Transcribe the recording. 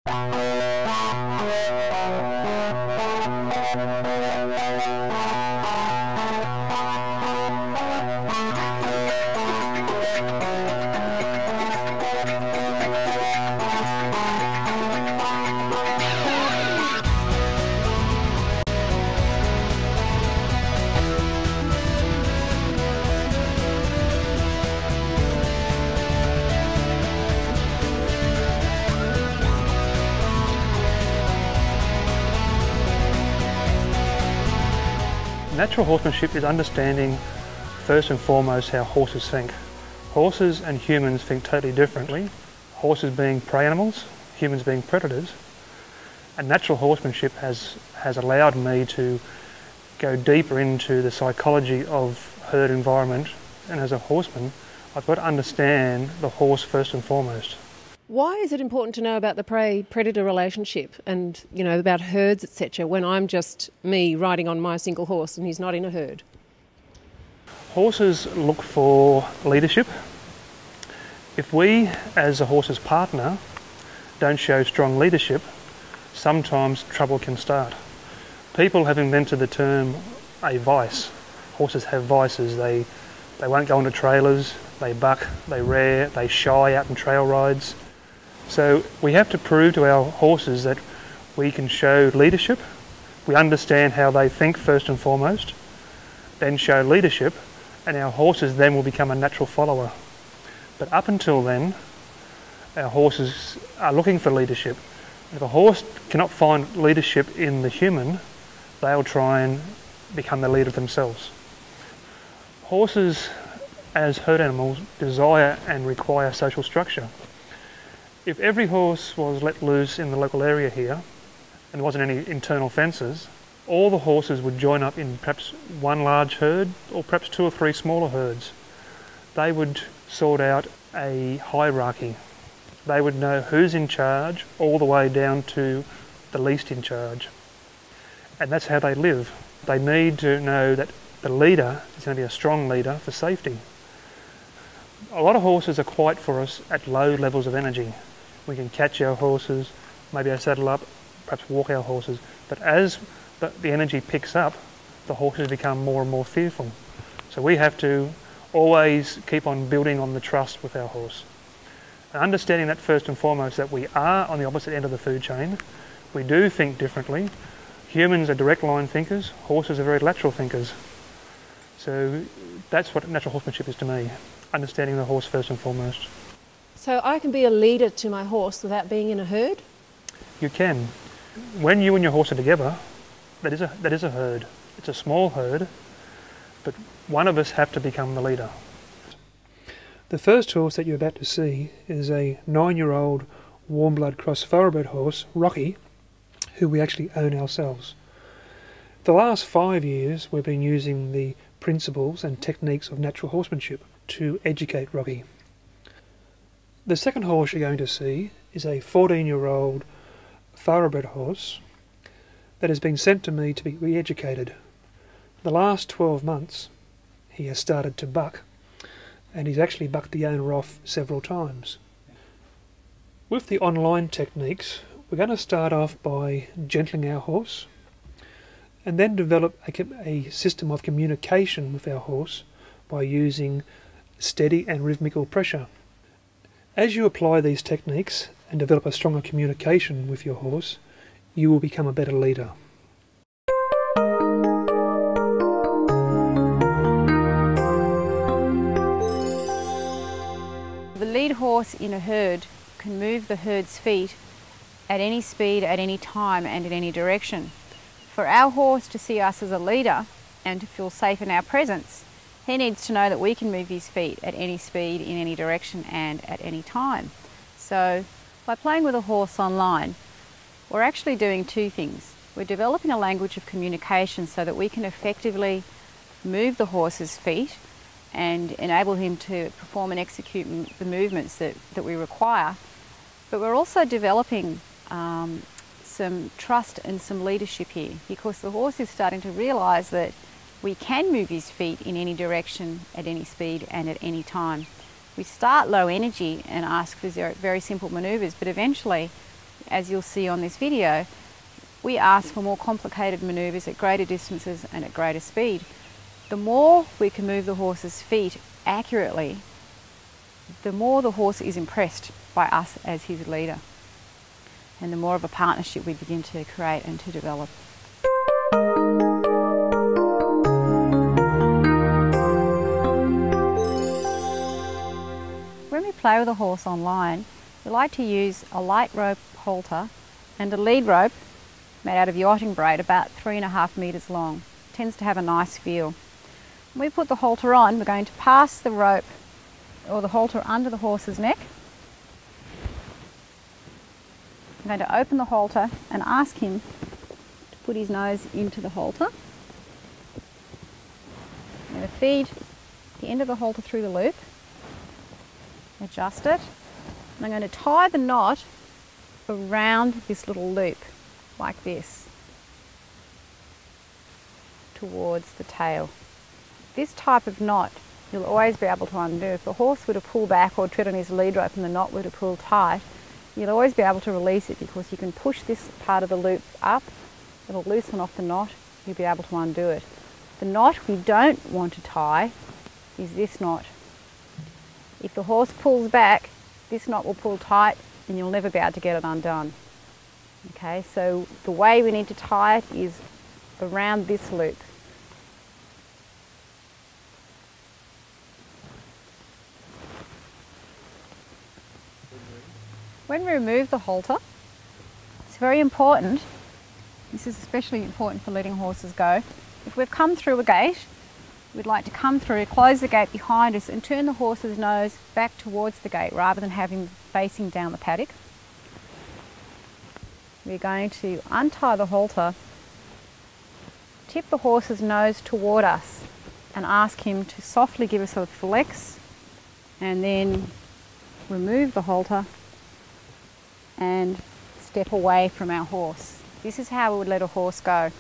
Natural horsemanship is understanding first and foremost how horses think. Horses and humans think totally differently. Horses being prey animals, humans being predators. And natural horsemanship has allowed me to go deeper into the psychology of herd environment, and as a horseman I've got to understand the horse first and foremost. Why is it important to know about the prey-predator relationship and, you know, about herds, etc., when I'm just me riding on my single horse and he's not in a herd? Horses look for leadership. If we, as a horse's partner, don't show strong leadership, sometimes trouble can start. People have invented the term a vice. Horses have vices. They won't go into trailers, they buck, they rear, they shy out in trail rides. So we have to prove to our horses that we can show leadership, we understand how they think first and foremost, then show leadership, and our horses then will become a natural follower. But up until then, our horses are looking for leadership. If a horse cannot find leadership in the human, they'll try and become the leader themselves. Horses, as herd animals, desire and require social structure. If every horse was let loose in the local area here, and there wasn't any internal fences, all the horses would join up in perhaps one large herd, or perhaps 2 or 3 smaller herds. They would sort out a hierarchy. They would know who's in charge, all the way down to the least in charge. And that's how they live. They need to know that the leader is going to be a strong leader for safety. A lot of horses are quiet for us at low levels of energy. We can catch our horses, maybe saddle up, perhaps walk our horses. But as the energy picks up, the horses become more and more fearful. So we have to always keep on building on the trust with our horse. And understanding that first and foremost, that we are on the opposite end of the food chain. We do think differently. Humans are direct line thinkers, horses are very lateral thinkers. So that's what natural horsemanship is to me, understanding the horse first and foremost. So I can be a leader to my horse without being in a herd? You can. When you and your horse are together, that is a herd. It's a small herd, but one of us have to become the leader. The first horse that you're about to see is a 9-year-old warm blood cross thoroughbred horse, Rocky, who we actually own ourselves. The last 5 years we've been using the principles and techniques of natural horsemanship to educate Rocky. The second horse you're going to see is a 14-year-old thoroughbred horse that has been sent to me to be re-educated. The last 12 months he has started to buck, and he's actually bucked the owner off several times. With the online techniques, we're going to start off by gentling our horse and then develop a system of communication with our horse by using steady and rhythmical pressure. As you apply these techniques and develop a stronger communication with your horse, you will become a better leader. The lead horse in a herd can move the herd's feet at any speed, at any time, and in any direction. For our horse to see us as a leader and to feel safe in our presence, he needs to know that we can move his feet at any speed, in any direction, and at any time. So by playing with a horse online, we're actually doing 2 things. We're developing a language of communication so that we can effectively move the horse's feet and enable him to perform and execute the movements that we require. But we're also developing some trust and some leadership here, because the horse is starting to realise that we can move his feet in any direction, at any speed, and at any time. We start low energy and ask for very simple manoeuvres, but eventually as you'll see on this video, we ask for more complicated manoeuvres at greater distances and at greater speed. The more we can move the horse's feet accurately, the more the horse is impressed by us as his leader, and the more of a partnership we begin to create and to develop. When we play with a horse online, we like to use a light rope halter and a lead rope made out of yachting braid about 3.5 metres long. It tends to have a nice feel. When we put the halter on, we're going to pass the rope or the halter under the horse's neck. I'm going to open the halter and ask him to put his nose into the halter. I'm going to feed the end of the halter through the loop, adjust it, and I'm going to tie the knot around this little loop like this towards the tail. This type of knot you'll always be able to undo. If the horse were to pull back or tread on his lead rope and the knot were to pull tight, you'll always be able to release it because you can push this part of the loop up, it'll loosen off the knot, you'll be able to undo it. The knot we don't want to tie is this knot. If the horse pulls back, this knot will pull tight and you'll never be able to get it undone. Okay, so the way we need to tie it is around this loop. When we remove the halter, it's very important, this is especially important for letting horses go. If we've come through a gate, we'd like to come through, close the gate behind us and turn the horse's nose back towards the gate rather than have him facing down the paddock. We're going to untie the halter, tip the horse's nose toward us and ask him to softly give us a flex and then remove the halter and step away from our horse. This is how we would let a horse go.